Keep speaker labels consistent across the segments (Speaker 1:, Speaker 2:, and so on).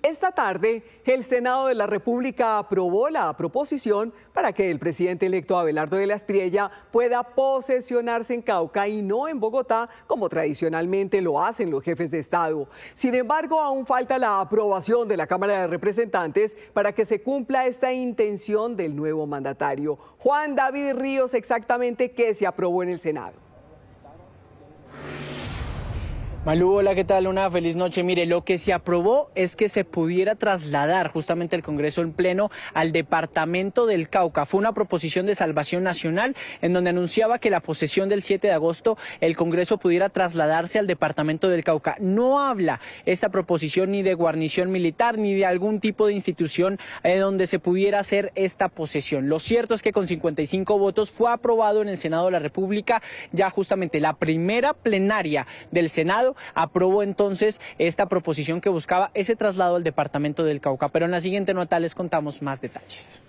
Speaker 1: Esta tarde, el Senado de la República aprobó la proposición para que el presidente electo Abelardo de la Espriella pueda posesionarse en Cauca y no en Bogotá, como tradicionalmente lo hacen los jefes de Estado. Sin embargo, aún falta la aprobación de la Cámara de Representantes para que se cumpla esta intención del nuevo mandatario. Juan David Ríos, exactamente qué se aprobó en el Senado.
Speaker 2: Malú, hola, ¿qué tal? Una feliz noche. Mire, lo que se aprobó es que se pudiera trasladar justamente el Congreso en pleno al departamento del Cauca. Fue una proposición de Salvación Nacional en donde anunciaba que la posesión del 7 de agosto el Congreso pudiera trasladarse al departamento del Cauca. No habla esta proposición ni de guarnición militar ni de algún tipo de institución donde se pudiera hacer esta posesión. Lo cierto es que con 55 votos fue aprobado en el Senado de la República. Ya justamente la primera plenaria del Senado aprobó entonces esta proposición que buscaba ese traslado al departamento del Cauca. Pero en la siguiente nota les contamos más detalles.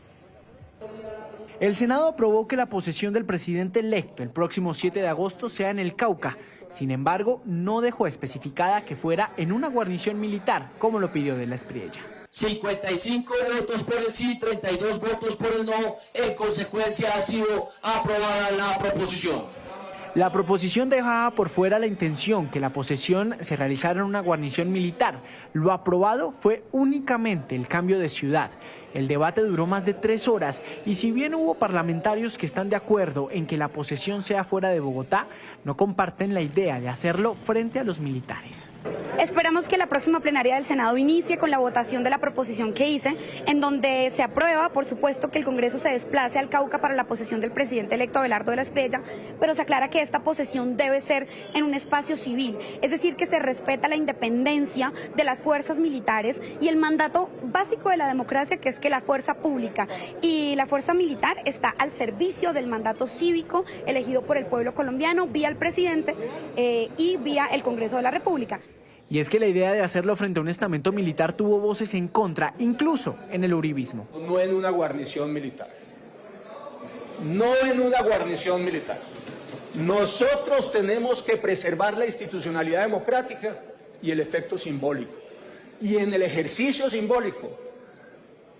Speaker 2: El Senado aprobó que la posesión del presidente electo el próximo 7 de agosto sea en el Cauca. Sin embargo, no dejó especificada que fuera en una guarnición militar, como lo pidió de la Espriella.
Speaker 3: 55 votos por el sí, 32 votos por el no. En consecuencia, ha sido aprobada la proposición.
Speaker 2: La proposición dejaba por fuera la intención que la posesión se realizara en una guarnición militar. Lo aprobado fue únicamente el cambio de ciudad. El debate duró más de 3 horas y si bien hubo parlamentarios que están de acuerdo en que la posesión sea fuera de Bogotá, no comparten la idea de hacerlo frente a los militares.
Speaker 4: Esperamos que la próxima plenaria del Senado inicie con la votación de la proposición que hice, en donde se aprueba, por supuesto, que el Congreso se desplace al Cauca para la posesión del presidente electo Abelardo de la Espriella, pero se aclara que esta posesión debe ser en un espacio civil, es decir, que se respeta la independencia de las fuerzas militares y el mandato básico de la democracia, que es que la fuerza pública y la fuerza militar está al servicio del mandato cívico elegido por el pueblo colombiano vía el presidente y vía el Congreso de la República.
Speaker 2: Y es que la idea de hacerlo frente a un estamento militar tuvo voces en contra, incluso en el uribismo.
Speaker 5: No en una guarnición militar. No en una guarnición militar. Nosotros tenemos que preservar la institucionalidad democrática y el efecto simbólico. Y en el ejercicio simbólico,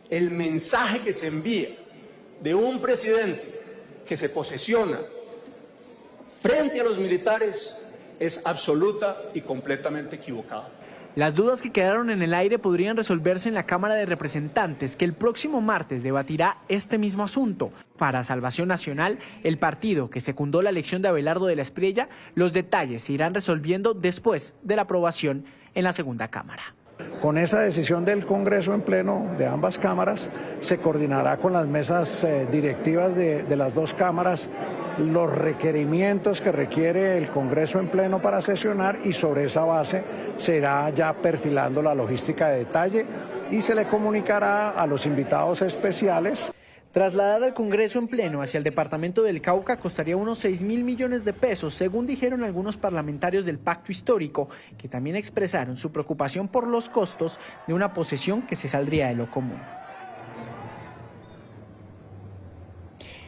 Speaker 5: el mensaje que se envía de un presidente que se posesiona frente a los militares es absoluta y completamente equivocada.
Speaker 2: Las dudas que quedaron en el aire podrían resolverse en la Cámara de Representantes, que el próximo martes debatirá este mismo asunto. Para Salvación Nacional, el partido que secundó la elección de Abelardo de la Espriella, los detalles se irán resolviendo después de la aprobación en la segunda Cámara.
Speaker 6: Con esa decisión del Congreso en pleno de ambas cámaras, se coordinará con las mesas directivas de las dos cámaras los requerimientos que requiere el Congreso en pleno para sesionar y sobre esa base se irá ya perfilando la logística de detalle y se le comunicará a los invitados especiales.
Speaker 2: Trasladar al Congreso en pleno hacia el departamento del Cauca costaría unos 6.000 millones de pesos, según dijeron algunos parlamentarios del Pacto Histórico, que también expresaron su preocupación por los costos de una posesión que se saldría de lo común.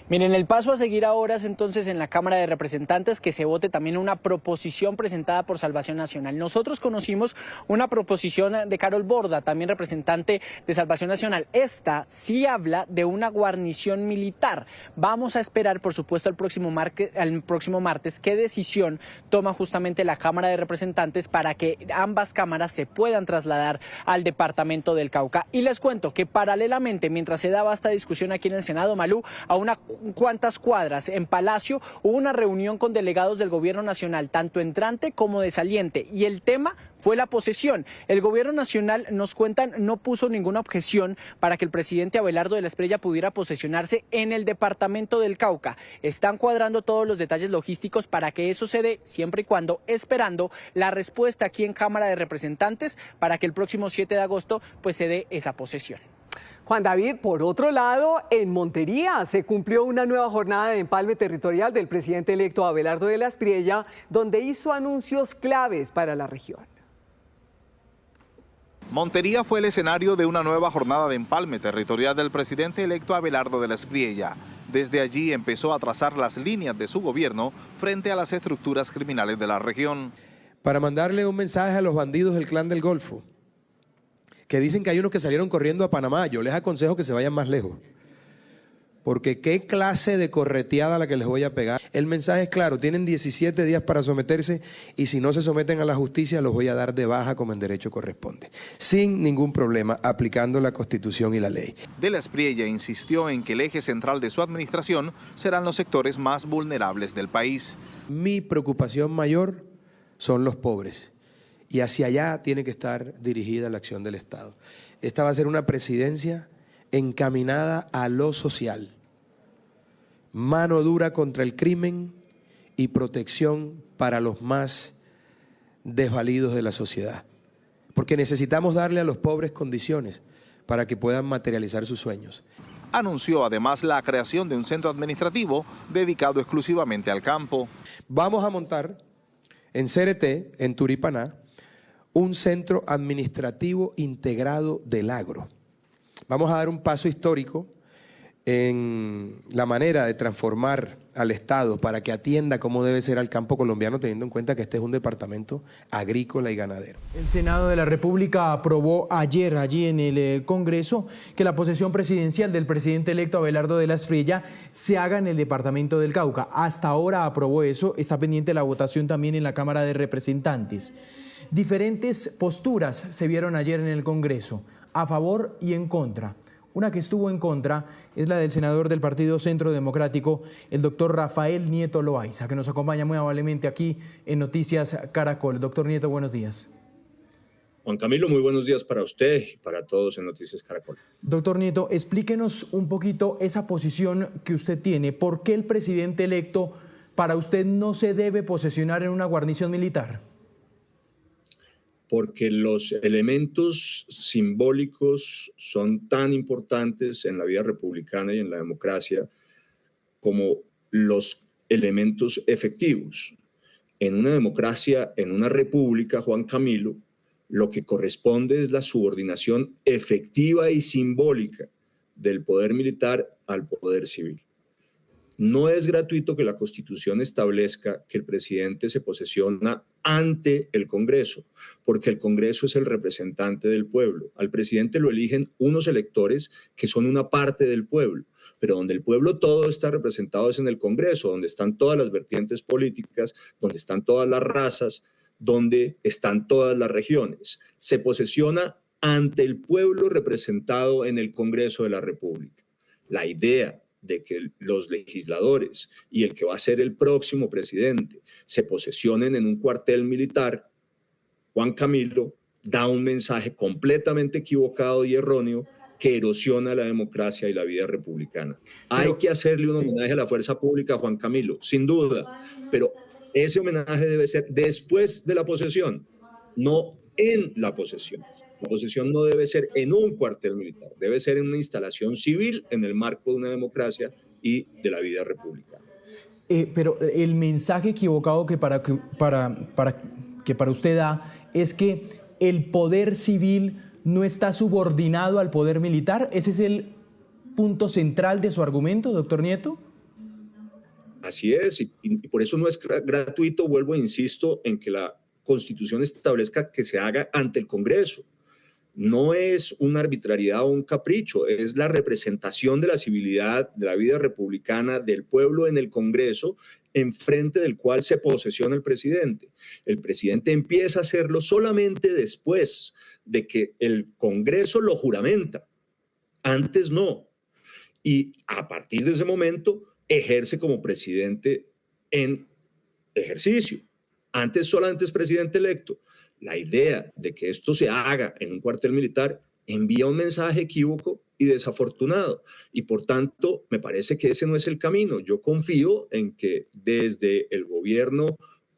Speaker 2: Miren, el paso a seguir ahora es entonces en la Cámara de Representantes que se vote también una proposición presentada por Salvación Nacional. Nosotros conocimos una proposición de Carol Borda, también representante de Salvación Nacional. Esta sí habla de una guarnición militar. Vamos a esperar, por supuesto, al próximo martes qué decisión toma justamente la Cámara de Representantes para que ambas cámaras se puedan trasladar al departamento del Cauca. Y les cuento que paralelamente, mientras se daba esta discusión aquí en el Senado, Malú, a una cuantas cuadras en Palacio hubo una reunión con delegados del gobierno nacional, tanto entrante como de saliente, y el tema fue la posesión. El gobierno nacional, nos cuentan, no puso ninguna objeción para que el presidente Abelardo de la Espriella pudiera posesionarse en el departamento del Cauca. Están cuadrando todos los detalles logísticos para que eso se dé, siempre y cuando esperando la respuesta aquí en Cámara de Representantes para que el próximo 7 de agosto pues se dé esa posesión.
Speaker 1: Juan David, por otro lado, en Montería se cumplió una nueva jornada de empalme territorial del presidente electo Abelardo de la Espriella, donde hizo anuncios claves para la región.
Speaker 7: Montería fue el escenario de una nueva jornada de empalme territorial del presidente electo Abelardo de la Espriella. Desde allí empezó a trazar las líneas de su gobierno frente a las estructuras criminales de la región.
Speaker 8: Para mandarle un mensaje a los bandidos del Clan del Golfo, que dicen que hay unos que salieron corriendo a Panamá. Yo les aconsejo que se vayan más lejos. Porque qué clase de correteada la que les voy a pegar. El mensaje es claro, tienen 17 días para someterse y si no se someten a la justicia los voy a dar de baja como en derecho corresponde. Sin ningún problema, aplicando la Constitución y la ley.
Speaker 7: De la Espriella insistió en que el eje central de su administración serán los sectores más vulnerables del país.
Speaker 8: Mi preocupación mayor son los pobres y hacia allá tiene que estar dirigida la acción del Estado. Esta va a ser una presidencia encaminada a lo social, mano dura contra el crimen y protección para los más desvalidos de la sociedad. Porque necesitamos darle a los pobres condiciones para que puedan materializar sus sueños.
Speaker 7: Anunció además la creación de un centro administrativo dedicado exclusivamente al campo.
Speaker 8: Vamos a montar en CRT, en Turipaná, un centro administrativo integrado del agro. Vamos a dar un paso histórico en la manera de transformar al Estado para que atienda cómo debe ser al campo colombiano, teniendo en cuenta que este es un departamento agrícola y ganadero.
Speaker 9: El Senado de la República aprobó ayer allí en el Congreso que la posesión presidencial del presidente electo Abelardo de la Espriella se haga en el departamento del Cauca. Hasta ahora aprobó eso, está pendiente la votación también en la Cámara de Representantes. Diferentes posturas se vieron ayer en el Congreso, a favor y en contra. Una que estuvo en contra es la del senador del Partido Centro Democrático, el doctor Rafael Nieto Loaiza, que nos acompaña muy amablemente aquí en Noticias Caracol. Doctor Nieto, buenos días.
Speaker 10: Juan Camilo, muy buenos días para usted y para todos en Noticias Caracol.
Speaker 9: Doctor Nieto, explíquenos un poquito esa posición que usted tiene. ¿Por qué el presidente electo, para usted, no se debe posesionar en una guarnición militar?
Speaker 10: Porque los elementos simbólicos son tan importantes en la vida republicana y en la democracia como los elementos efectivos. En una democracia, en una república, Juan Camilo, lo que corresponde es la subordinación efectiva y simbólica del poder militar al poder civil. No es gratuito que la Constitución establezca que el presidente se posesiona ante el Congreso, porque el Congreso es el representante del pueblo. Al presidente lo eligen unos electores que son una parte del pueblo, pero donde el pueblo todo está representado es en el Congreso, donde están todas las vertientes políticas, donde están todas las razas, donde están todas las regiones. Se posesiona ante el pueblo representado en el Congreso de la República. La idea de que los legisladores y el que va a ser el próximo presidente se posesionen en un cuartel militar, Juan Camilo, da un mensaje completamente equivocado y erróneo que erosiona la democracia y la vida republicana. Hay que hacerle un homenaje a la fuerza pública, Juan Camilo, sin duda, pero ese homenaje debe ser después de la posesión, no en la posesión. La posesión no debe ser en un cuartel militar, debe ser en una instalación civil en el marco de una democracia y de la vida republicana.
Speaker 9: Pero el mensaje equivocado que para usted da es que el poder civil no está subordinado al poder militar. ¿Ese es el punto central de su argumento, doctor Nieto?
Speaker 10: Así es, y por eso no es gratuito, vuelvo e insisto, en que la Constitución establezca que se haga ante el Congreso. No es una arbitrariedad o un capricho, es la representación de la civilidad, de la vida republicana, del pueblo en el Congreso, en frente del cual se posesiona el presidente. El presidente empieza a hacerlo solamente después de que el Congreso lo juramenta. Antes no. Y a partir de ese momento ejerce como presidente en ejercicio. Antes solamente es presidente electo. La idea de que esto se haga en un cuartel militar envía un mensaje equívoco y desafortunado. Y por tanto, me parece que ese no es el camino. Yo confío en que desde el gobierno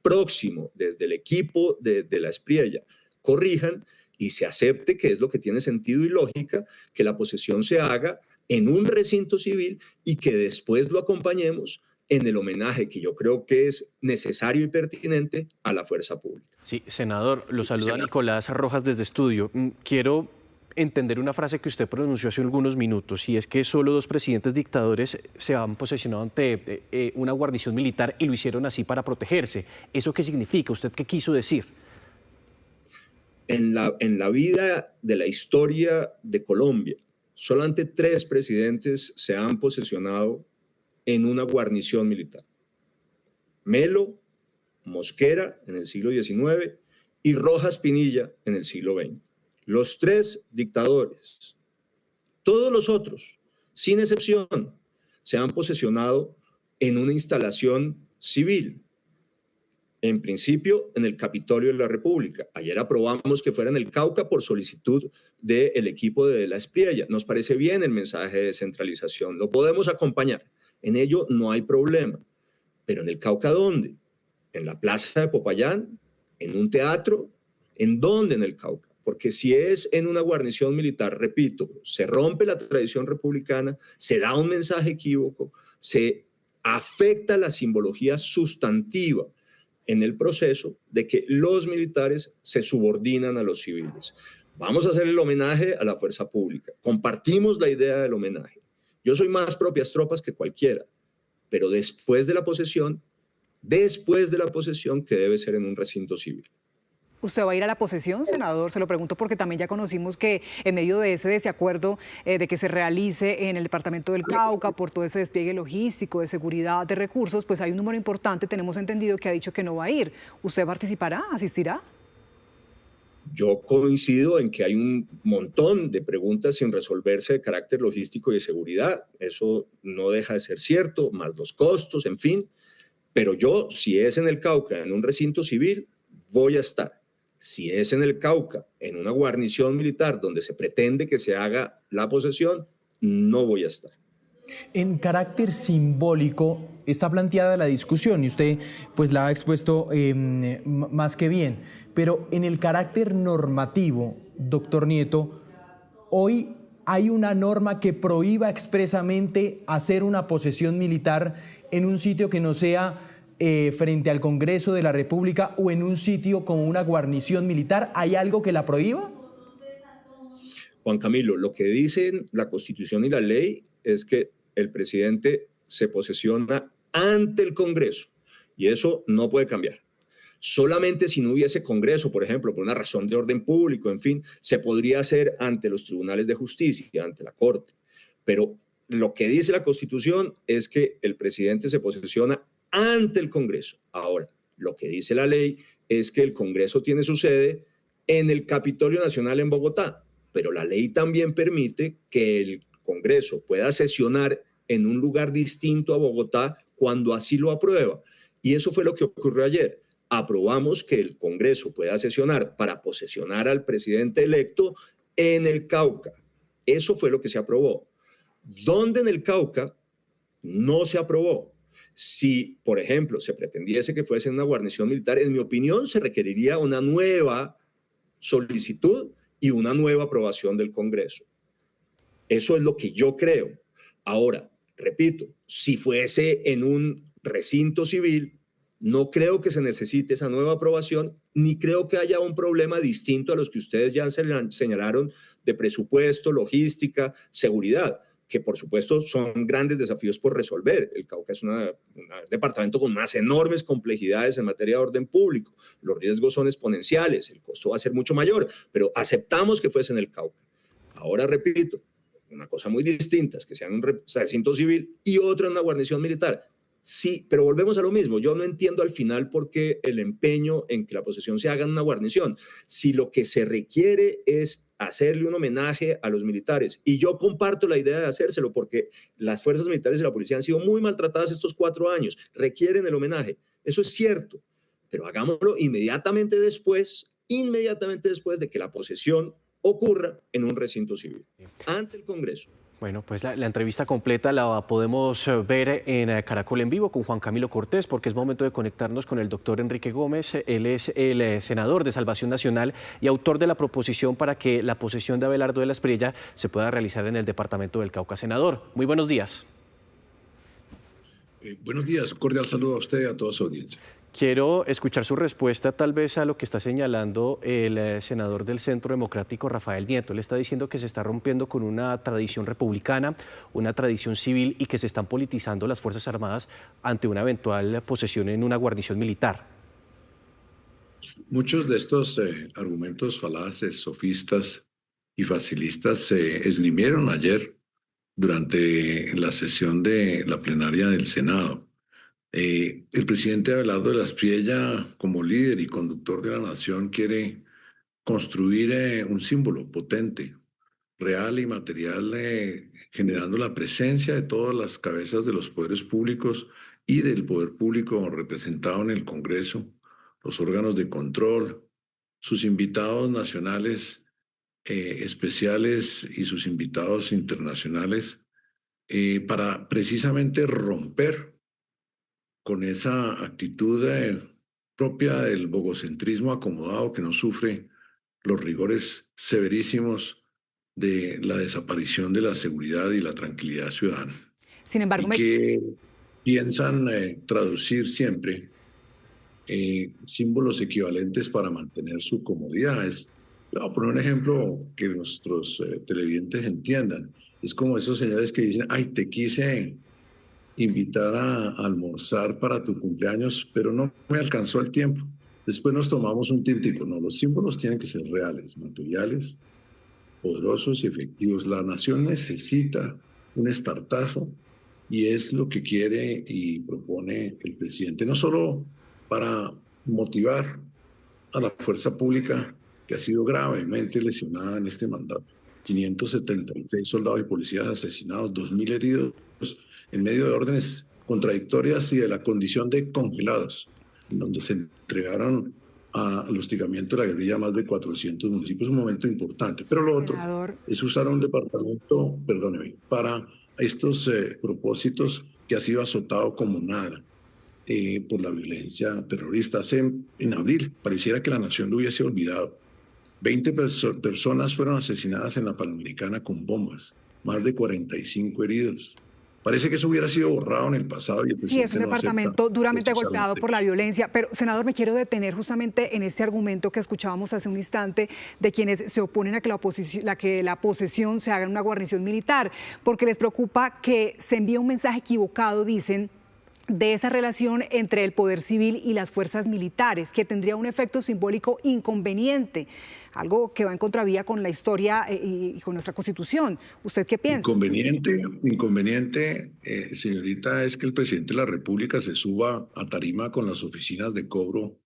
Speaker 10: próximo, desde el equipo de la Espriella, corrijan y se acepte que es lo que tiene sentido y lógica, que la posesión se haga en un recinto civil y que después lo acompañemos en el homenaje que yo creo que es necesario y pertinente a la fuerza pública.
Speaker 11: Sí, senador, lo saluda Nicolás Rojas desde Estudio. Quiero entender una frase que usted pronunció hace algunos minutos, y es que solo 2 presidentes dictadores se han posesionado ante una guarnición militar y lo hicieron así para protegerse. ¿Eso qué significa? ¿Usted qué quiso decir?
Speaker 10: en la vida de la historia de Colombia, solamente 3 presidentes se han posesionado en una guarnición militar. Melo, Mosquera en el siglo XIX y Rojas Pinilla en el siglo XX. Los 3 dictadores. Todos los otros, sin excepción, se han posesionado en una instalación civil. En principio, en el Capitolio de la República. Ayer aprobamos que fuera en el Cauca por solicitud del equipo de la Espriella. Nos parece bien el mensaje de descentralización. Lo podemos acompañar. En ello no hay problema. Pero en el Cauca, ¿dónde? ¿En la plaza de Popayán? ¿En un teatro? ¿En dónde en el Cauca? Porque si es en una guarnición militar, repito, se rompe la tradición republicana, se da un mensaje equívoco, se afecta la simbología sustantiva en el proceso de que los militares se subordinan a los civiles. Vamos a hacer el homenaje a la fuerza pública. Compartimos la idea del homenaje. Yo soy más propias tropas que cualquiera, pero después de la posesión, que debe ser en un recinto civil.
Speaker 12: ¿Usted va a ir a la posesión, senador? Se lo pregunto porque también ya conocimos que en medio de ese desacuerdo de que se realice en el departamento del Cauca por todo ese despliegue logístico, de seguridad, de recursos, pues hay un número importante, tenemos entendido, que ha dicho que no va a ir. ¿Usted participará? ¿Asistirá?
Speaker 10: Yo coincido en que hay un montón de preguntas sin resolverse de carácter logístico y de seguridad. Eso no deja de ser cierto, más los costos, en fin. Pero yo, si es en el Cauca, en un recinto civil, voy a estar. Si es en el Cauca, en una guarnición militar donde se pretende que se haga la posesión, no voy a estar.
Speaker 9: En carácter simbólico está planteada la discusión y usted pues la ha expuesto más que bien, pero en el carácter normativo, doctor Nieto, hoy hay una norma que prohíba expresamente hacer una posesión militar en un sitio que no sea frente al Congreso de la República o en un sitio como una guarnición militar. ¿Hay algo que la prohíba?
Speaker 10: Juan Camilo, lo que dicen la Constitución y la ley es que el presidente se posesiona ante el Congreso y eso no puede cambiar. Solamente si no hubiese Congreso, por ejemplo, por una razón de orden público, en fin, se podría hacer ante los tribunales de justicia, ante la Corte. Pero lo que dice la Constitución es que el presidente se posesiona ante el Congreso. Ahora, lo que dice la ley es que el Congreso tiene su sede en el Capitolio Nacional en Bogotá, pero la ley también permite que el Congreso pueda sesionar en un lugar distinto a Bogotá cuando así lo aprueba. Y eso fue lo que ocurrió ayer. Aprobamos que el Congreso pueda sesionar para posesionar al presidente electo en el Cauca. Eso fue lo que se aprobó. ¿Dónde en el Cauca? No se aprobó. Si, por ejemplo, se pretendiese que fuese una guarnición militar, en mi opinión, se requeriría una nueva solicitud y una nueva aprobación del Congreso. Eso es lo que yo creo. Ahora, repito, si fuese en un recinto civil, no creo que se necesite esa nueva aprobación, ni creo que haya un problema distinto a los que ustedes ya señalaron de presupuesto, logística, seguridad, que por supuesto son grandes desafíos por resolver. El Cauca es un departamento con unas enormes complejidades en materia de orden público. Los riesgos son exponenciales, el costo va a ser mucho mayor, pero aceptamos que fuese en el Cauca. Ahora repito, una cosa muy distinta es que sea en un recinto civil y otra en una guarnición militar. Sí, pero volvemos a lo mismo. Yo no entiendo al final por qué el empeño en que la posesión se haga en una guarnición. Si lo que se requiere es hacerle un homenaje a los militares, y yo comparto la idea de hacérselo porque las fuerzas militares y la policía han sido muy maltratadas estos 4 años, requieren el homenaje. Eso es cierto, pero hagámoslo inmediatamente después de que la posesión ocurra en un recinto civil, ante el Congreso.
Speaker 11: Bueno, pues la entrevista completa la podemos ver en Caracol en Vivo con Juan Camilo Cortés, porque es momento de conectarnos con el doctor Enrique Gómez. Él es el senador de Salvación Nacional y autor de la proposición para que la posesión de Abelardo de la Espriella se pueda realizar en el departamento del Cauca. Senador, muy buenos días.
Speaker 13: Buenos días, cordial saludo a usted y a toda su audiencia.
Speaker 11: Quiero escuchar su respuesta tal vez a lo que está señalando el senador del Centro Democrático, Rafael Nieto. Él está diciendo que se está rompiendo con una tradición republicana, una tradición civil y que se están politizando las Fuerzas Armadas ante una eventual posesión en una guarnición militar.
Speaker 13: Muchos de estos argumentos falaces, sofistas y facilistas se esgrimieron ayer durante la sesión de la plenaria del Senado. El presidente Abelardo de la Espriella, como líder y conductor de la nación, quiere construir un símbolo potente, real y material, generando la presencia de todas las cabezas de los poderes públicos y del poder público representado en el Congreso, los órganos de control, sus invitados nacionales especiales y sus invitados internacionales, para precisamente romper con esa actitud propia del bogocentrismo acomodado que no sufre los rigores severísimos de la desaparición de la seguridad y la tranquilidad ciudadana.
Speaker 12: Sin embargo,
Speaker 13: y que piensan traducir siempre símbolos equivalentes para mantener su comodidad. Le voy a poner un ejemplo que nuestros televidentes entiendan. Es como esos señores que dicen, ay, te quise invitar a almorzar para tu cumpleaños, pero no me alcanzó el tiempo. Después nos tomamos un tintico. No, los símbolos tienen que ser reales, materiales, poderosos y efectivos. La nación necesita un estartazo y es lo que quiere y propone el presidente, no solo para motivar a la fuerza pública que ha sido gravemente lesionada en este mandato. 576 soldados y policías asesinados, 2.000 heridos en medio de órdenes contradictorias y de la condición de congelados, en donde se entregaron al hostigamiento de la guerrilla más de 400 municipios. Un momento importante. Pero lo otro es usar un departamento, perdóneme, para estos propósitos que ha sido azotado como nada por la violencia terrorista. En abril pareciera que la nación lo hubiese olvidado. 20 personas fueron asesinadas en la Panamericana con bombas, más de 45 heridos. Parece que eso hubiera sido borrado en el pasado. Y el
Speaker 12: sí, es un departamento duramente golpeado por la violencia. Pero, senador, me quiero detener justamente en este argumento que escuchábamos hace un instante de quienes se oponen a que la posesión se haga en una guarnición militar, porque les preocupa que se envíe un mensaje equivocado, dicen, de esa relación entre el poder civil y las fuerzas militares, que tendría un efecto simbólico inconveniente, algo que va en contravía con la historia y con nuestra Constitución. ¿Usted qué piensa?
Speaker 13: Inconveniente, señorita, es que el presidente de la República se suba a tarima con las oficinas de cobro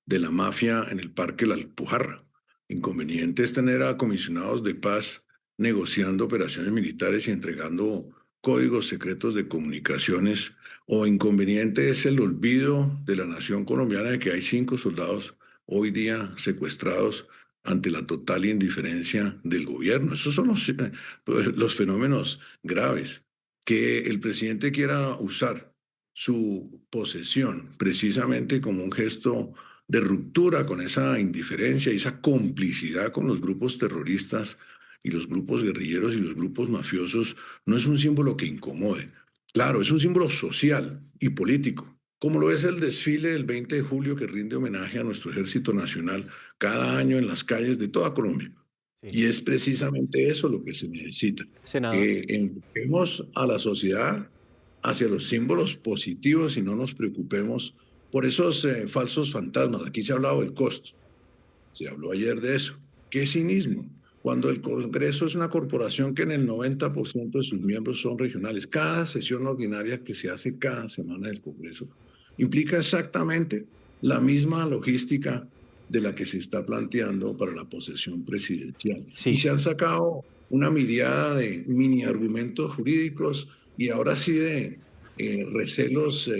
Speaker 13: de la mafia en el Parque La Alpujarra. Inconveniente es tener a comisionados de paz negociando operaciones militares y entregando códigos secretos de comunicaciones, o inconveniente es el olvido de la nación colombiana de que hay 5 soldados hoy día secuestrados ante la total indiferencia del gobierno. Esos son los fenómenos graves. Que el presidente quiera usar su posesión precisamente como un gesto de ruptura con esa indiferencia y esa complicidad con los grupos terroristas y los grupos guerrilleros y los grupos mafiosos no es un símbolo que incomode. Claro, es un símbolo social y político, como lo es el desfile del 20 de julio que rinde homenaje a nuestro Ejército Nacional cada año en las calles de toda Colombia. Sí. Y es precisamente eso lo que se necesita.
Speaker 11: Senador.
Speaker 13: Que empujemos a la sociedad hacia los símbolos positivos y no nos preocupemos por esos falsos fantasmas. Aquí se ha hablado del costo. Se habló ayer de eso. ¿Qué cinismo? Cuando el Congreso es una corporación que en el 90% de sus miembros son regionales. Cada sesión ordinaria que se hace cada semana del Congreso implica exactamente la misma logística de la que se está planteando para la posesión presidencial. Sí. Y se han sacado una miriada de mini argumentos jurídicos y ahora sí de recelos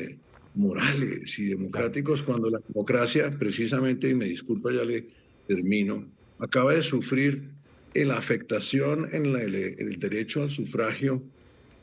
Speaker 13: morales y democráticos, cuando la democracia precisamente, y me disculpa, ya le termino, acaba de sufrir la afectación en el derecho al sufragio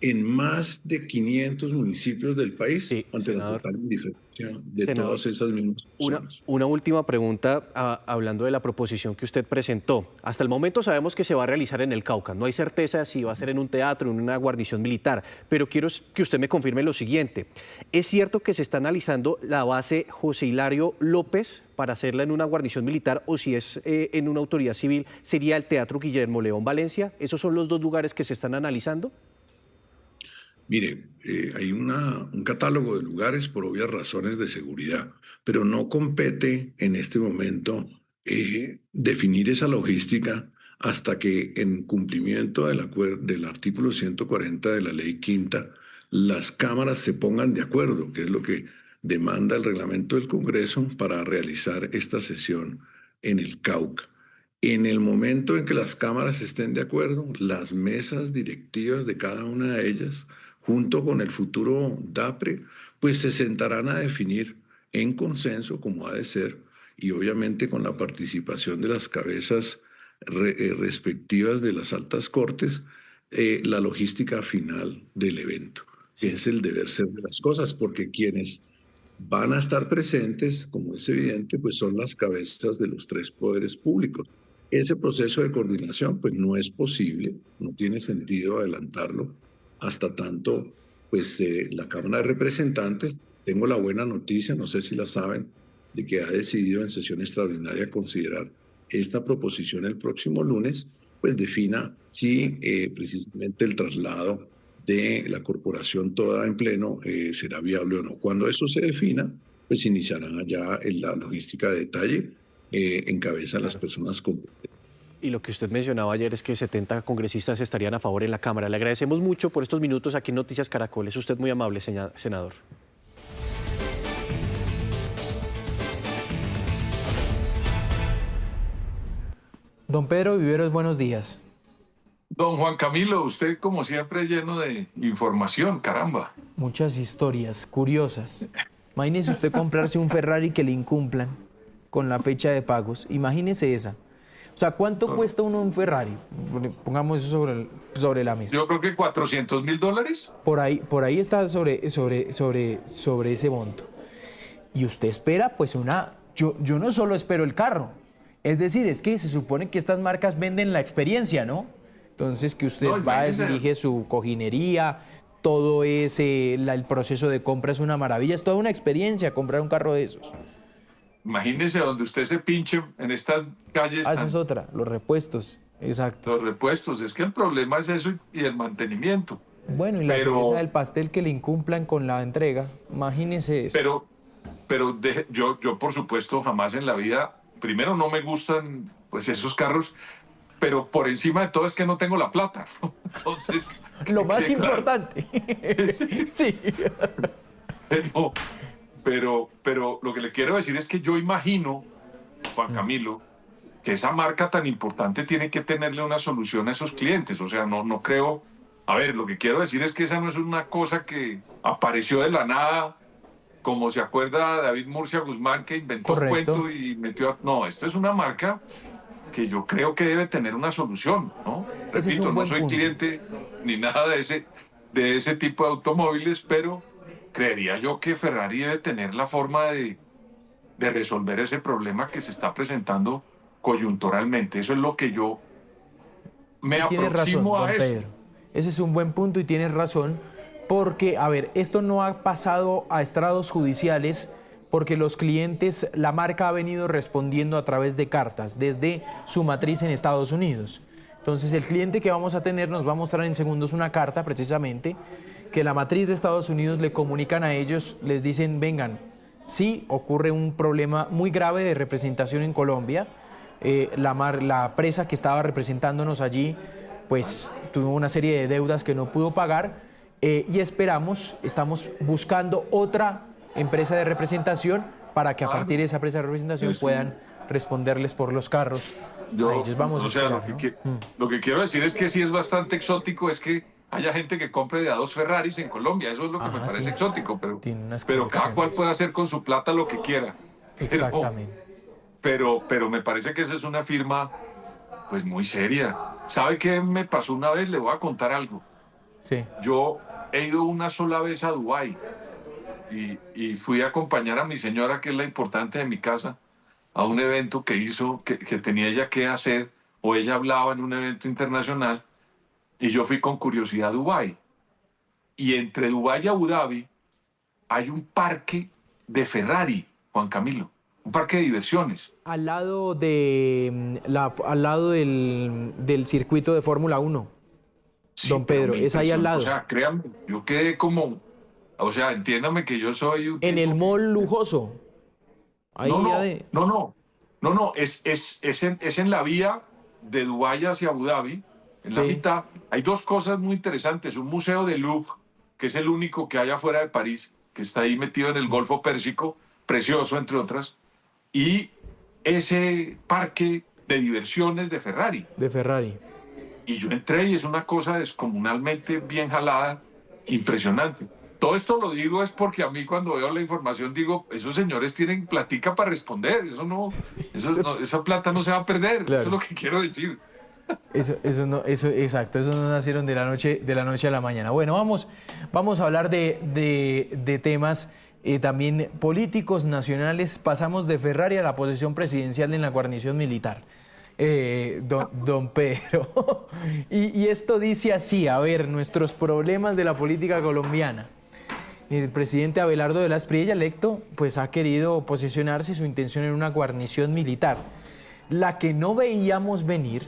Speaker 13: en más de 500 municipios del país, sí, ante la total indiferencia de todas esas mismas personas.
Speaker 11: Una última pregunta, hablando de la proposición que usted presentó. Hasta el momento sabemos que se va a realizar en el Cauca. No hay certeza si va a ser en un teatro, en una guarnición militar, pero quiero que usted me confirme lo siguiente. ¿Es cierto que se está analizando la base José Hilario López para hacerla en una guarnición militar, o si es en una autoridad civil, sería el Teatro Guillermo León Valencia? ¿Esos son los dos lugares que se están analizando?
Speaker 13: Mire, hay un catálogo de lugares por obvias razones de seguridad, pero no compete en este momento definir esa logística hasta que en cumplimiento del artículo 140 de la ley quinta, las cámaras se pongan de acuerdo, que es lo que demanda el reglamento del Congreso para realizar esta sesión en el Cauca. En el momento en que las cámaras estén de acuerdo, las mesas directivas de cada una de ellas, junto con el futuro DAPRE, pues se sentarán a definir en consenso, como ha de ser, y obviamente con la participación de las cabezas respectivas de las altas cortes, la logística final del evento. Sí. Es el deber ser de las cosas, porque quienes van a estar presentes, como es evidente, pues son las cabezas de los tres poderes públicos. Ese proceso de coordinación pues no es posible, no tiene sentido adelantarlo hasta tanto pues la Cámara de Representantes, tengo la buena noticia, no sé si la saben, de que ha decidido en sesión extraordinaria considerar esta proposición el próximo lunes, pues defina si precisamente el traslado de la corporación toda en pleno será viable o no. Cuando eso se defina, pues iniciará ya la logística de detalle en cabeza de las personas competentes.
Speaker 11: Y lo que usted mencionaba ayer es que 70 congresistas estarían a favor en la Cámara. Le agradecemos mucho por estos minutos aquí en Noticias Caracol. Es usted muy amable, senador.
Speaker 9: Don Pedro Viveros, buenos días.
Speaker 14: Don Juan Camilo, usted como siempre lleno de información, caramba.
Speaker 9: Muchas historias curiosas. Imagínese usted comprarse un Ferrari que le incumplan con la fecha de pagos. Imagínese esa. O sea, ¿cuánto cuesta uno un Ferrari? Pongamos eso sobre la mesa.
Speaker 14: Yo creo que $400.000.
Speaker 9: Por ahí está sobre ese monto. Y usted espera, pues yo no solo espero el carro. Es decir, es que se supone que estas marcas venden la experiencia, ¿no? Entonces, que usted va, elige su cojinería, todo el proceso de compra es una maravilla, es toda una experiencia comprar un carro de esos.
Speaker 14: Imagínese donde usted se pinche en estas calles.
Speaker 9: Esa es otra, los repuestos, exacto.
Speaker 14: Los repuestos, es que el problema es eso y el mantenimiento.
Speaker 9: Bueno, y la cereza del pastel que le incumplan con la entrega, imagínese eso.
Speaker 14: Pero yo por supuesto jamás en la vida, primero no me gustan pues esos carros, pero por encima de todo es que no tengo la plata. Entonces,
Speaker 9: lo más importante. Sí.
Speaker 14: Pero lo que le quiero decir es que yo imagino, Juan Camilo, que esa marca tan importante tiene que tenerle una solución a esos clientes. O sea, no creo... A ver, lo que quiero decir es que esa no es una cosa que apareció de la nada, como se acuerda David Murcia Guzmán, que inventó un cuento y metió... No, esto es una marca que yo creo que debe tener una solución, ¿no? Repito, no soy cliente ni nada de ese tipo de automóviles, pero creería yo que Ferrari debe tener la forma de resolver ese problema que se está presentando coyunturalmente. Eso es lo que yo me aproximo a eso.
Speaker 9: Pedro. Ese es un buen punto y tienes razón, porque, a ver, esto no ha pasado a estrados judiciales porque los clientes, la marca ha venido respondiendo a través de cartas desde su matriz en Estados Unidos. Entonces, el cliente que vamos a tener nos va a mostrar en segundos una carta, precisamente, que la matriz de Estados Unidos le comunican a ellos, les dicen, vengan, sí ocurre un problema muy grave de representación en Colombia, la presa que estaba representándonos allí, pues tuvo una serie de deudas que no pudo pagar y estamos buscando otra empresa de representación para que a partir de esa empresa de representación puedan responderles por los carros. A ellos vamos a esperar,
Speaker 14: lo que quiero decir es que sí es bastante exótico, es que haya gente que compre de a 2 Ferraris en Colombia, eso es lo que me parece exótico, pero cada cual puede hacer con su plata lo que quiera.
Speaker 9: Exactamente.
Speaker 14: Pero me parece que esa es una firma pues muy seria. ¿Sabe qué me pasó una vez? Le voy a contar algo.
Speaker 9: Sí.
Speaker 14: Yo he ido una sola vez a Dubái y fui a acompañar a mi señora, que es la importante de mi casa, a un evento que tenía ella que hacer, o ella hablaba en un evento internacional, y yo fui con curiosidad a Dubái. Y entre Dubái y Abu Dhabi hay un parque de Ferrari, Juan Camilo, un parque de diversiones.
Speaker 9: Al lado del circuito de Fórmula 1.
Speaker 14: Sí,
Speaker 9: don Pedro, es ahí al lado.
Speaker 14: O sea, créanme, yo quedé como, o sea, entiéndame que yo soy un
Speaker 9: en el mall lujoso. Ahí
Speaker 14: no, es en la vía de Dubái hacia Abu Dhabi, en la mitad. Hay dos cosas muy interesantes, un museo de Louvre, que es el único que hay afuera de París, que está ahí metido en el Golfo Pérsico, precioso entre otras, y ese parque de diversiones de Ferrari. Y yo entré y es una cosa descomunalmente bien jalada, impresionante. Todo esto lo digo es porque a mí cuando veo la información digo, esos señores tienen platica para responder, esa plata no se va a perder,
Speaker 9: claro.
Speaker 14: Eso es lo que quiero decir.
Speaker 9: Exacto, eso no nacieron de la noche a la mañana. Bueno, vamos a hablar de temas también políticos, nacionales. Pasamos de Ferrari a la posesión presidencial en la guarnición militar. Don Pedro. Y esto dice así, a ver, nuestros problemas de la política colombiana. El presidente Abelardo de la Espriella, electo, pues ha querido posicionarse su intención en una guarnición militar. La que no veíamos venir,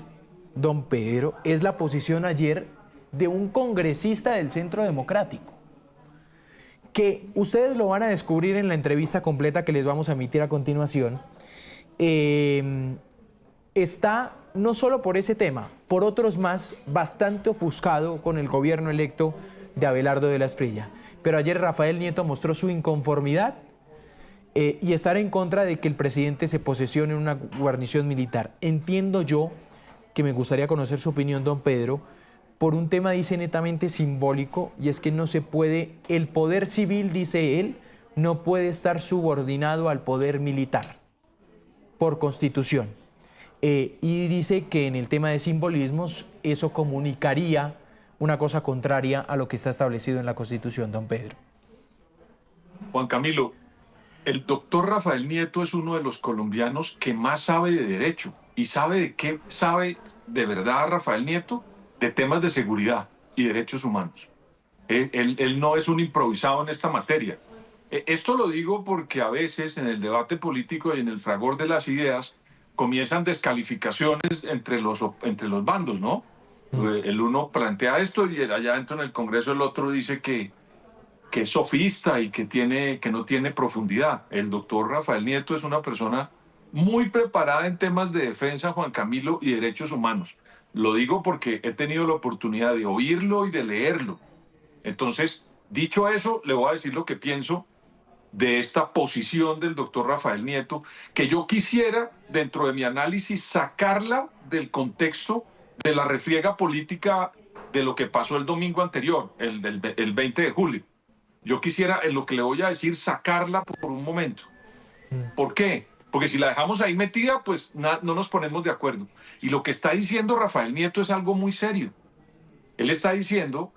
Speaker 9: don Pedro, es la posición ayer de un congresista del Centro Democrático, que ustedes lo van a descubrir en la entrevista completa que les vamos a emitir a continuación. Está, no solo por ese tema, por otros más, bastante ofuscado con el gobierno electo de Abelardo de la Espriella. Pero ayer Rafael Nieto mostró su inconformidad y estar en contra de que el presidente se posesione en una guarnición militar. Entiendo yo que me gustaría conocer su opinión, don Pedro, por un tema, dice, netamente simbólico, y es que no se puede, el poder civil, dice él, no puede estar subordinado al poder militar, por constitución. Y dice que en el tema de simbolismos eso comunicaría una cosa contraria a lo que está establecido en la Constitución, don Pedro.
Speaker 14: Juan Camilo, el doctor Rafael Nieto es uno de los colombianos que más sabe de derecho. ¿Y sabe de qué sabe de verdad Rafael Nieto? De temas de seguridad y derechos humanos. Él no es un improvisado en esta materia. Esto lo digo porque a veces en el debate político y en el fragor de las ideas comienzan descalificaciones entre los bandos, ¿no? El uno plantea esto y allá dentro en el Congreso el otro dice que es sofista y que no tiene profundidad. El doctor Rafael Nieto es una persona muy preparada en temas de defensa, Juan Camilo, y derechos humanos. Lo digo porque he tenido la oportunidad de oírlo y de leerlo. Entonces, dicho eso, le voy a decir lo que pienso de esta posición del doctor Rafael Nieto, que yo quisiera, dentro de mi análisis, sacarla del contexto de la refriega política de lo que pasó el domingo anterior, el 20 de julio. Yo quisiera, en lo que le voy a decir, sacarla por un momento. ¿Por qué? Porque si la dejamos ahí metida, pues no nos ponemos de acuerdo. Y lo que está diciendo Rafael Nieto es algo muy serio. Él está diciendo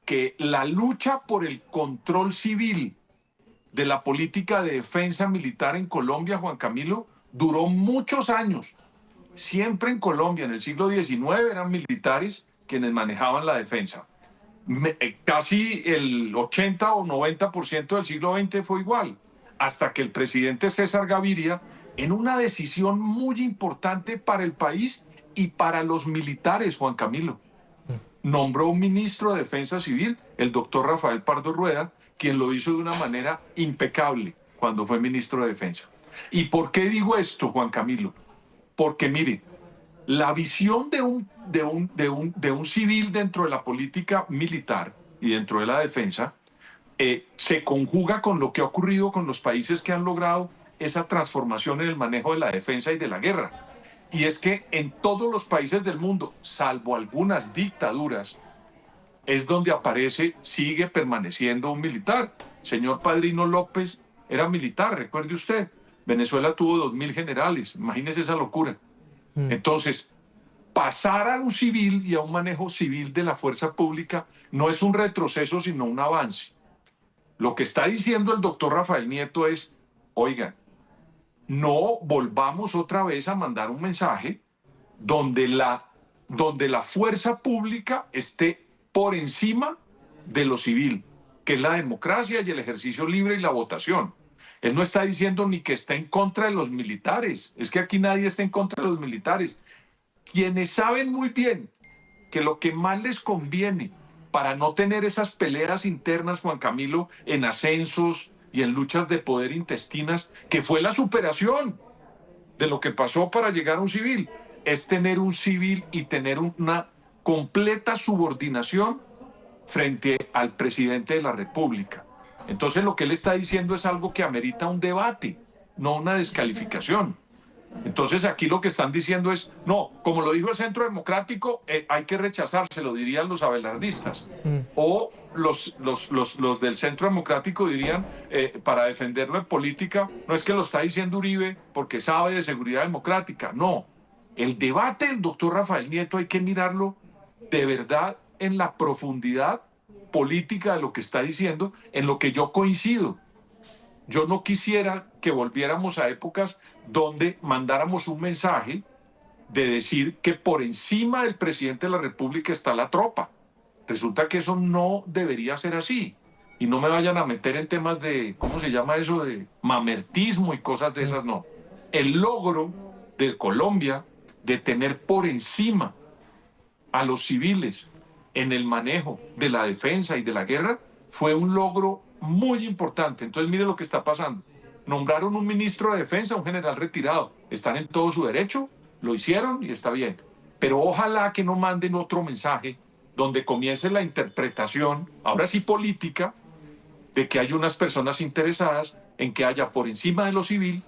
Speaker 14: que la lucha por el control civil de la política de defensa militar en Colombia, Juan Camilo, duró muchos años. Siempre en Colombia, en el siglo XIX, eran militares quienes manejaban la defensa. Casi el 80 o 90% del siglo XX fue igual, hasta que el presidente César Gaviria, en una decisión muy importante para el país y para los militares, Juan Camilo, nombró un ministro de Defensa Civil, el doctor Rafael Pardo Rueda, quien lo hizo de una manera impecable cuando fue ministro de Defensa. ¿Y por qué digo esto, Juan Camilo? Porque, mire, la visión de un civil dentro de la política militar y dentro de la defensa se conjuga con lo que ha ocurrido con los países que han logrado esa transformación en el manejo de la defensa y de la guerra. Y es que en todos los países del mundo, salvo algunas dictaduras, es donde sigue permaneciendo un militar. Señor Padrino López era militar, recuerde usted. Venezuela tuvo 2000 generales, imagínese esa locura. Entonces, pasar a un civil y a un manejo civil de la fuerza pública no es un retroceso, sino un avance. Lo que está diciendo el doctor Rafael Nieto es, oigan, no volvamos otra vez a mandar un mensaje donde la fuerza pública esté por encima de lo civil, que es la democracia y el ejercicio libre y la votación. Él no está diciendo ni que está en contra de los militares, es que aquí nadie está en contra de los militares. Quienes saben muy bien que lo que más les conviene para no tener esas peleas internas, Juan Camilo, en ascensos y en luchas de poder intestinas, que fue la superación de lo que pasó para llegar a un civil, es tener un civil y tener una completa subordinación frente al presidente de la República. Entonces lo que él está diciendo es algo que amerita un debate, no una descalificación. Entonces aquí lo que están diciendo es, no, como lo dijo el Centro Democrático, hay que rechazárselo, dirían los abelardistas. O los del Centro Democrático dirían, para defenderlo en política, no es que lo está diciendo Uribe porque sabe de seguridad democrática, no. El debate del doctor Rafael Nieto hay que mirarlo de verdad en la profundidad política de lo que está diciendo, en lo que yo coincido. Yo no quisiera que volviéramos a épocas donde mandáramos un mensaje de decir que por encima del presidente de la República está la tropa. Resulta que eso no debería ser así. Y no me vayan a meter en temas de, ¿cómo se llama eso? De mamertismo y cosas de esas, no. El logro de Colombia de tener por encima a los civiles en el manejo de la defensa y de la guerra fue un logro muy importante. Entonces mire lo que está pasando. Nombraron un ministro de defensa, un general retirado. Están en todo su derecho, lo hicieron y está bien. Pero ojalá que no manden otro mensaje donde comience la interpretación, ahora sí política, de que hay unas personas interesadas en que haya por encima de lo civil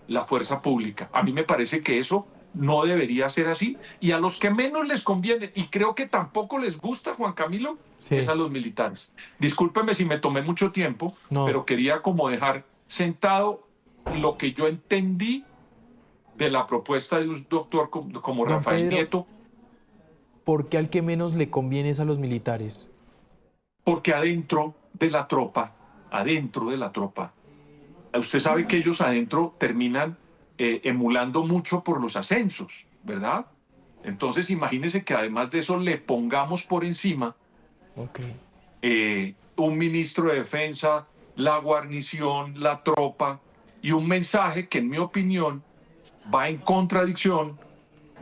Speaker 14: la fuerza pública. A mí me parece que eso no debería ser así. Y a los que menos les conviene, y creo que tampoco les gusta, Juan Camilo, sí, es a los militares. Discúlpeme si me tomé mucho tiempo, pero quería como dejar sentado lo que yo entendí de la propuesta de un doctor como Rafael Nieto.
Speaker 9: ¿Por qué al que menos le conviene es a los militares?
Speaker 14: Porque adentro de la tropa, usted sabe que ellos adentro terminan emulando mucho por los ascensos, ¿verdad? Entonces imagínese que además de eso le pongamos por encima un ministro de defensa, la guarnición, la tropa, y un mensaje que en mi opinión va en contradicción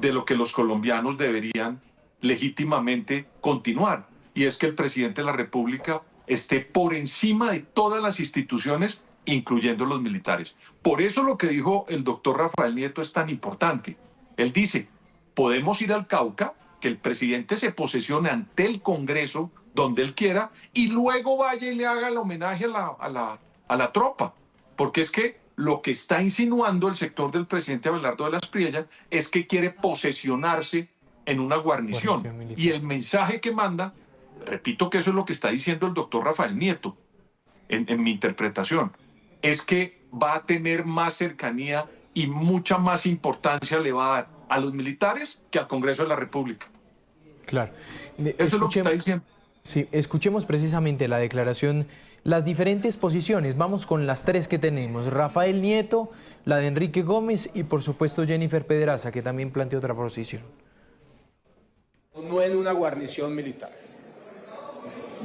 Speaker 14: de lo que los colombianos deberían legítimamente continuar, y es que el presidente de la República esté por encima de todas las instituciones, incluyendo los militares. Por eso lo que dijo el doctor Rafael Nieto es tan importante. Él dice, podemos ir al Cauca, que el presidente se posesione ante el Congreso, donde él quiera, y luego vaya y le haga el homenaje a la tropa. Porque es que lo que está insinuando el sector del presidente Abelardo de la Espriella es que quiere posesionarse en una guarnición. Y el mensaje que manda, repito que eso es lo que está diciendo el doctor Rafael Nieto, en mi interpretación, es que va a tener más cercanía y mucha más importancia le va a dar a los militares que al Congreso de la República.
Speaker 9: Claro.
Speaker 14: Eso es lo que está diciendo.
Speaker 9: Sí, escuchemos precisamente la declaración, las diferentes posiciones. Vamos con las tres que tenemos. Rafael Nieto, la de Enrique Gómez y por supuesto Jennifer Pedraza, que también planteó otra posición.
Speaker 5: No en una guarnición militar.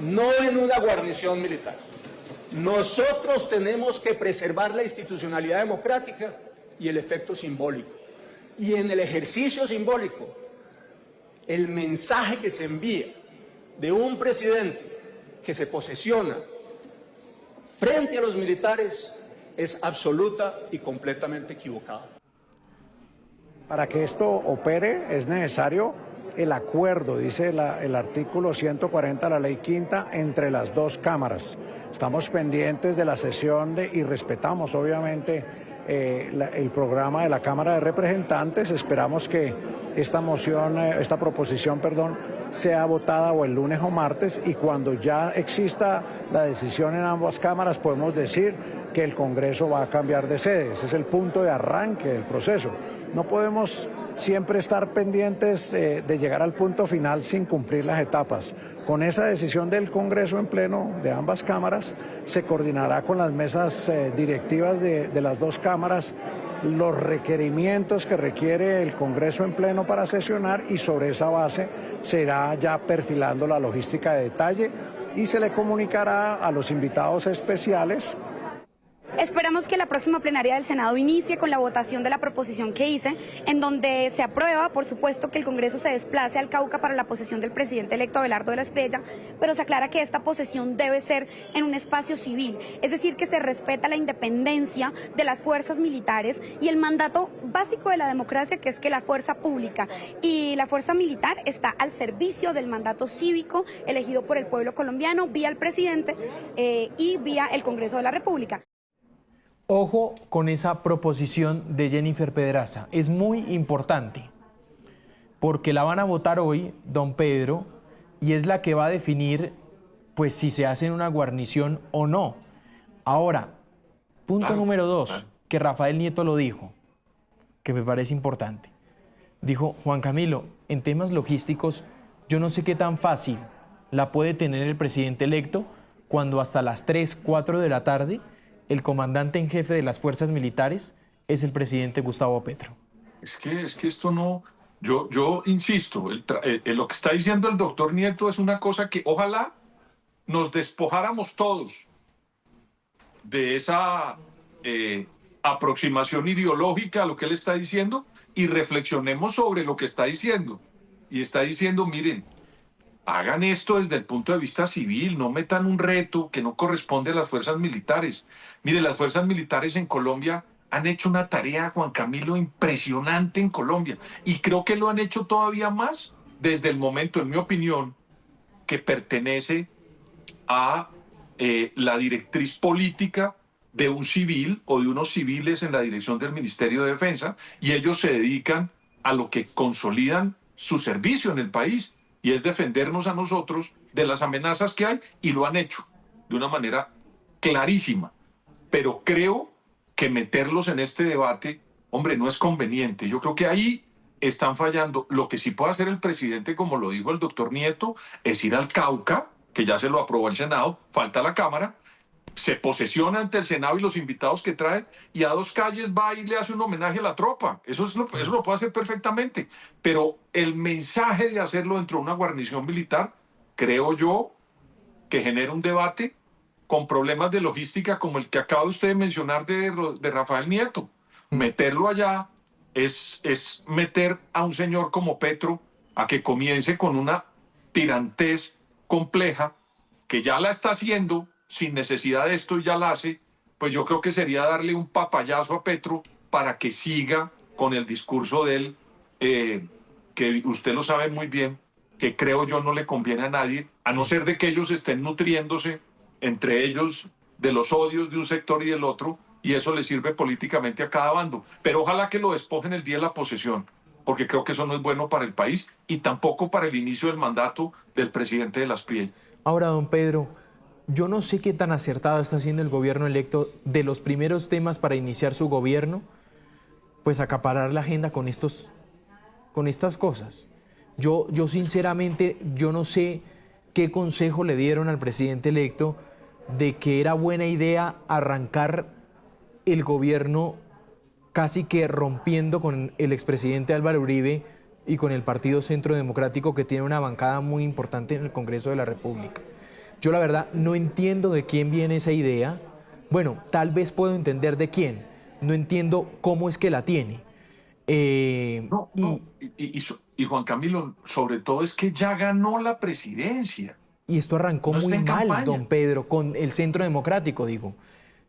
Speaker 5: No en una guarnición militar. Nosotros tenemos que preservar la institucionalidad democrática y el efecto simbólico. Y en el ejercicio simbólico, el mensaje que se envía de un presidente que se posesiona frente a los militares es absoluta y completamente equivocado.
Speaker 6: Para que esto opere es necesario el acuerdo, dice el artículo 140 de la Ley Quinta, entre las dos cámaras. Estamos pendientes de la sesión y respetamos obviamente el programa de la Cámara de Representantes. Esperamos que esta proposición, sea votada o el lunes o martes, y cuando ya exista la decisión en ambas cámaras podemos decir que el Congreso va a cambiar de sede. Ese es el punto de arranque del proceso. No podemos siempre estar pendientes de llegar al punto final sin cumplir las etapas. Con esa decisión del Congreso en pleno de ambas cámaras, se coordinará con las mesas directivas de las dos cámaras los requerimientos que requiere el Congreso en pleno para sesionar, y sobre esa base se irá ya perfilando la logística de detalle y se le comunicará a los invitados especiales.
Speaker 4: Esperamos que la próxima plenaria del Senado inicie con la votación de la proposición que hice, en donde se aprueba, por supuesto, que el Congreso se desplace al Cauca para la posesión del presidente electo Abelardo de la Espriella, pero se aclara que esta posesión debe ser en un espacio civil, es decir, que se respeta la independencia de las fuerzas militares y el mandato básico de la democracia, que es que la fuerza pública y la fuerza militar está al servicio del mandato cívico elegido por el pueblo colombiano vía el presidente y vía el Congreso de la República.
Speaker 9: Ojo con esa proposición de Jennifer Pedraza, es muy importante, porque la van a votar hoy, don Pedro, y es la que va a definir pues si se hace una guarnición o no. Ahora, punto número 2, que Rafael Nieto lo dijo, que me parece importante. Dijo, Juan Camilo, en temas logísticos, yo no sé qué tan fácil la puede tener el presidente electo cuando hasta las 3, 4 de la tarde el comandante en jefe de las fuerzas militares es el presidente Gustavo Petro.
Speaker 14: Es que esto no... Yo insisto, lo que está diciendo el doctor Nieto es una cosa que ojalá nos despojáramos todos de esa aproximación ideológica a lo que él está diciendo y reflexionemos sobre lo que está diciendo. Y está diciendo, miren, hagan esto desde el punto de vista civil, no metan un reto que no corresponde a las fuerzas militares. Mire, las fuerzas militares en Colombia han hecho una tarea, Juan Camilo, impresionante en Colombia. Y creo que lo han hecho todavía más desde el momento, en mi opinión, que pertenece a la directriz política de un civil o de unos civiles en la dirección del Ministerio de Defensa, y ellos se dedican a lo que consolidan su servicio en el país, y es defendernos a nosotros de las amenazas que hay, y lo han hecho de una manera clarísima. Pero creo que meterlos en este debate, hombre, no es conveniente. Yo creo que ahí están fallando. Lo que sí puede hacer el presidente, como lo dijo el doctor Nieto, es ir al Cauca, que ya se lo aprobó el Senado, falta la Cámara, se posesiona ante el Senado y los invitados que trae, y a 2 calles va y le hace un homenaje a la tropa. Eso lo puede hacer perfectamente. Pero el mensaje de hacerlo dentro de una guarnición militar, creo yo, que genera un debate con problemas de logística como el que acaba usted de mencionar de Rafael Nieto. Meterlo allá es meter a un señor como Petro a que comience con una tirantez compleja, que ya la está haciendo sin necesidad de esto y ya la hace. Pues yo creo que sería darle un papayazo a Petro para que siga con el discurso de él, que usted lo sabe muy bien, que creo yo no le conviene a nadie, a no ser de que ellos estén nutriéndose entre ellos de los odios de un sector y del otro, y eso le sirve políticamente a cada bando. Pero ojalá que lo despojen el día de la posesión, porque creo que eso no es bueno para el país y tampoco para el inicio del mandato del presidente de la Espriella.
Speaker 9: Ahora, don Pedro, yo no sé qué tan acertado está haciendo el gobierno electo de los primeros temas para iniciar su gobierno, pues acaparar la agenda con estas cosas. Yo sinceramente, yo no sé qué consejo le dieron al presidente electo de que era buena idea arrancar el gobierno casi que rompiendo con el expresidente Álvaro Uribe y con el Partido Centro Democrático, que tiene una bancada muy importante en el Congreso de la República. Yo la verdad no entiendo de quién viene esa idea. Bueno, tal vez puedo entender de quién. No entiendo cómo es que la tiene.
Speaker 14: Y Juan Camilo, sobre todo es que ya ganó la presidencia.
Speaker 9: Y esto arrancó muy mal, don Pedro, con el Centro Democrático, digo. O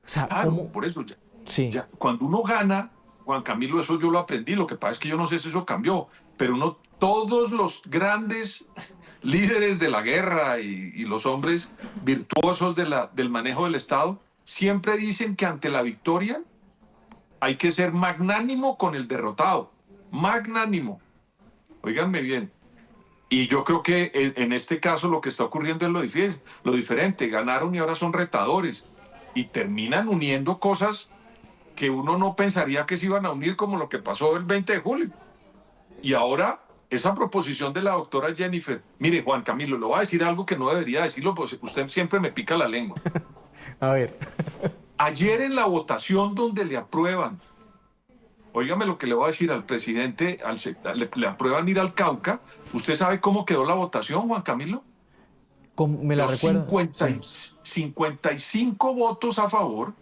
Speaker 9: sea,
Speaker 14: claro, por eso ya, cuando uno gana, Juan Camilo, eso yo lo aprendí. Lo que pasa es que yo no sé si eso cambió, pero todos los grandes líderes de la guerra y los hombres virtuosos del manejo del Estado siempre dicen que ante la victoria hay que ser magnánimo con el derrotado. Magnánimo. Óiganme bien. Y yo creo que en este caso lo que está ocurriendo es lo diferente. Ganaron y ahora son retadores. Y terminan uniendo cosas que uno no pensaría que se iban a unir, como lo que pasó el 20 de julio. Y ahora, esa proposición de la doctora Jennifer. Mire, Juan Camilo, le voy a decir algo que no debería decirlo, porque usted siempre me pica la lengua.
Speaker 9: A ver.
Speaker 14: Ayer en la votación donde le aprueban, óigame lo que le voy a decir al presidente, le aprueban ir al Cauca. ¿Usted sabe cómo quedó la votación, Juan Camilo?
Speaker 9: ¿Me la recuerda?
Speaker 14: 55 votos a favor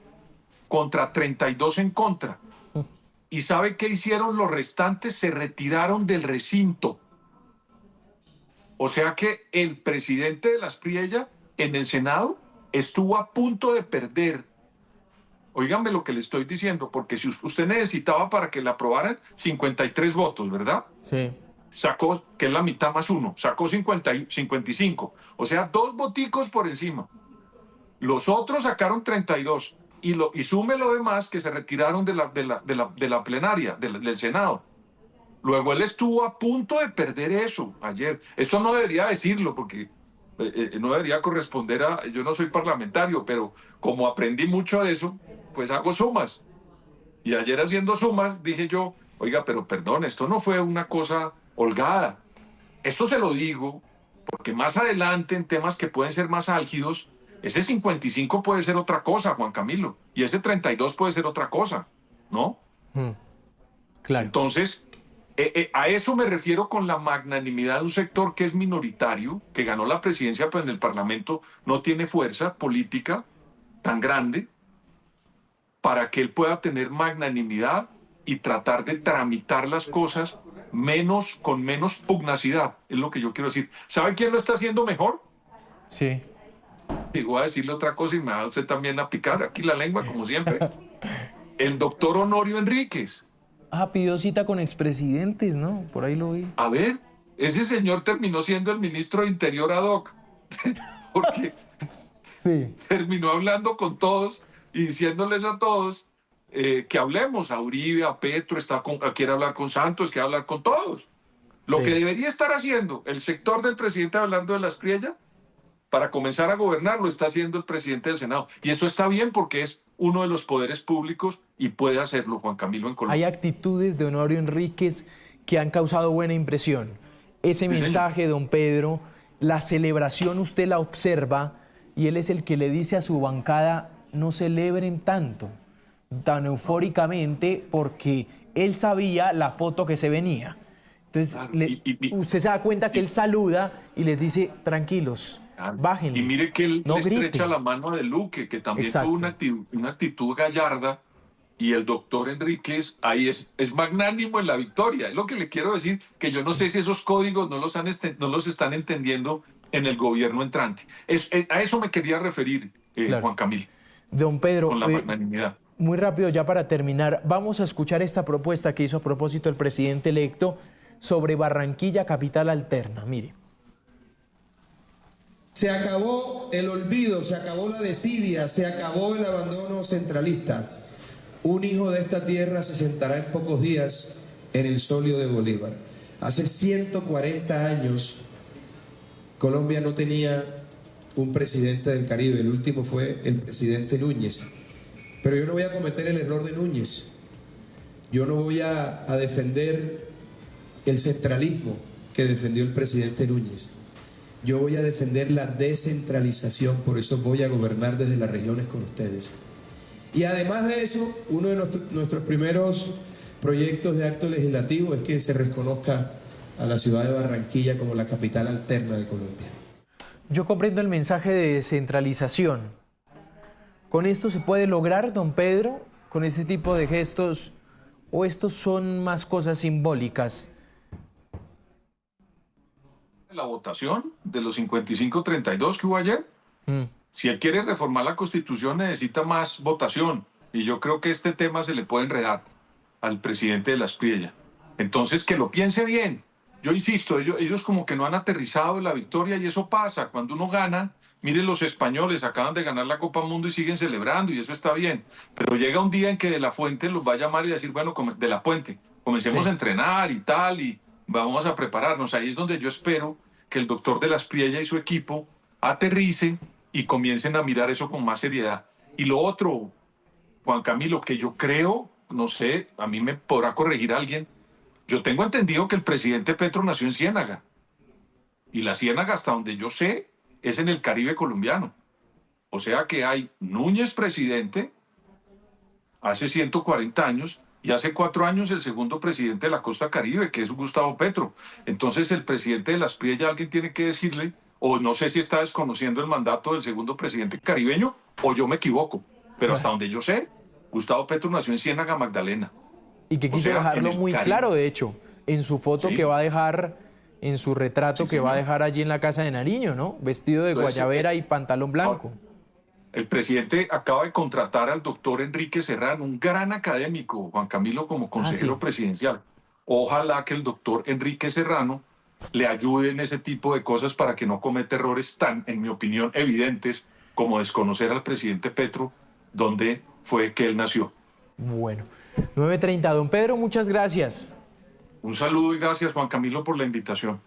Speaker 14: contra 32 en contra. ¿Y sabe qué hicieron los restantes? Se retiraron del recinto. O sea que el presidente de la Aspriella en el Senado estuvo a punto de perder. Óigame lo que le estoy diciendo, porque si usted necesitaba para que la aprobaran 53 votos, ¿verdad?
Speaker 9: Sí.
Speaker 14: Sacó, que es la mitad más uno, sacó 55. O sea, 2 voticos por encima. Los otros sacaron 32. Y sume lo demás que se retiraron de la plenaria, del Senado. Luego él estuvo a punto de perder eso ayer. Esto no debería decirlo porque no debería corresponder a... Yo no soy parlamentario, pero como aprendí mucho de eso, pues hago sumas. Y ayer haciendo sumas dije yo, oiga, pero perdón, esto no fue una cosa holgada. Esto se lo digo porque más adelante en temas que pueden ser más álgidos, ese 55 puede ser otra cosa, Juan Camilo, y ese 32 puede ser otra cosa, ¿no?
Speaker 9: Claro.
Speaker 14: Entonces, a eso me refiero con la magnanimidad de un sector que es minoritario, que ganó la presidencia, pero en el Parlamento no tiene fuerza política tan grande para que él pueda tener magnanimidad y tratar de tramitar las cosas con menos pugnacidad, es lo que yo quiero decir. ¿Sabe quién lo está haciendo mejor?
Speaker 9: Sí.
Speaker 14: Y voy a decirle otra cosa y me va usted también a picar aquí la lengua, como siempre. El doctor Honorio Enríquez.
Speaker 9: Pidió cita con expresidentes, ¿no? Por ahí lo vi.
Speaker 14: A ver, ese señor terminó siendo el ministro de Interior ad hoc, porque terminó hablando con todos y diciéndoles a todos que hablemos, a Uribe, a Petro, quiere hablar con Santos, quiere hablar con todos. Lo que debería estar haciendo el sector del presidente Abelardo de la Aspriella para comenzar a gobernar lo está haciendo el presidente del Senado. Y eso está bien porque es uno de los poderes públicos y puede hacerlo, Juan Camilo, en Colombia.
Speaker 9: Hay actitudes de Honorio Enríquez que han causado buena impresión. Ese mensaje, don Pedro, la celebración usted la observa y él es el que le dice a su bancada no celebren tanto, tan eufóricamente, porque él sabía la foto que se venía. Entonces, usted se da cuenta que él saluda y les dice, tranquilos, bájenle.
Speaker 14: Y mire que él
Speaker 9: no
Speaker 14: le estrecha
Speaker 9: griten.
Speaker 14: la mano de Luque, que también tuvo una actitud gallarda, y el doctor Enríquez ahí es magnánimo en la victoria. Es lo que le quiero decir, que yo no sé si esos códigos no los están entendiendo en el gobierno entrante. A eso me quería referir, Juan Camilo.
Speaker 9: Don Pedro,
Speaker 14: con la magnanimidad.
Speaker 9: Muy rápido ya para terminar, vamos a escuchar esta propuesta que hizo a propósito el presidente electo sobre Barranquilla Capital Alterna. Mire.
Speaker 15: Se acabó el olvido, se acabó la desidia, se acabó el abandono centralista. Un hijo de esta tierra se sentará en pocos días en el solio de Bolívar. Hace 140 años Colombia no tenía un presidente del Caribe, el último fue el presidente Núñez. Pero yo no voy a cometer el error de Núñez. Yo no voy a defender el centralismo que defendió el presidente Núñez. Yo voy a defender la descentralización, por eso voy a gobernar desde las regiones con ustedes. Y además de eso, uno de nuestros primeros proyectos de acto legislativo es que se reconozca a la ciudad de Barranquilla como la capital alterna de Colombia.
Speaker 9: Yo comprendo el mensaje de descentralización. ¿Con esto se puede lograr, don Pedro, con este tipo de gestos, o estos son más cosas simbólicas?
Speaker 14: La votación de los 55-32 que hubo ayer, si él quiere reformar la Constitución necesita más votación, y yo creo que este tema se le puede enredar al presidente de la Aspriella. Entonces que lo piense bien. Yo insisto, ellos como que no han aterrizado en la victoria, y eso pasa cuando uno gana. Miren, los españoles acaban de ganar la Copa Mundo y siguen celebrando, y eso está bien. Pero llega un día en que De la Fuente los va a llamar y decir, bueno, De la Puente, comencemos a entrenar y tal, y vamos a prepararnos. Ahí es donde yo espero que el doctor de la Aspriella y su equipo aterricen y comiencen a mirar eso con más seriedad. Y lo otro, Juan Camilo, que yo creo, no sé, a mí me podrá corregir alguien, yo tengo entendido que el presidente Petro nació en Ciénaga. Y la Ciénaga, hasta donde yo sé, es en el Caribe colombiano. O sea que hay Núñez presidente hace 140 años y hace 4 años el segundo presidente de la costa Caribe, que es Gustavo Petro. Entonces el presidente de la Aspriella, alguien tiene que decirle, o no sé si está desconociendo el mandato del segundo presidente caribeño, o yo me equivoco. Pero hasta donde yo sé, Gustavo Petro nació en Ciénaga Magdalena.
Speaker 9: Y que quiso dejarlo muy claro, de hecho, en su foto que va a dejar, en su retrato que va a dejar allí en la casa de Nariño, ¿no? Vestido de guayabera y pantalón blanco.
Speaker 14: El presidente acaba de contratar al doctor Enrique Serrano, un gran académico, Juan Camilo, como consejero presidencial. Ojalá que el doctor Enrique Serrano le ayude en ese tipo de cosas para que no cometa errores tan, en mi opinión, evidentes como desconocer al presidente Petro, donde fue que él nació.
Speaker 9: Bueno, 9:30. Don Pedro, muchas gracias.
Speaker 14: Un saludo y gracias, Juan Camilo, por la invitación.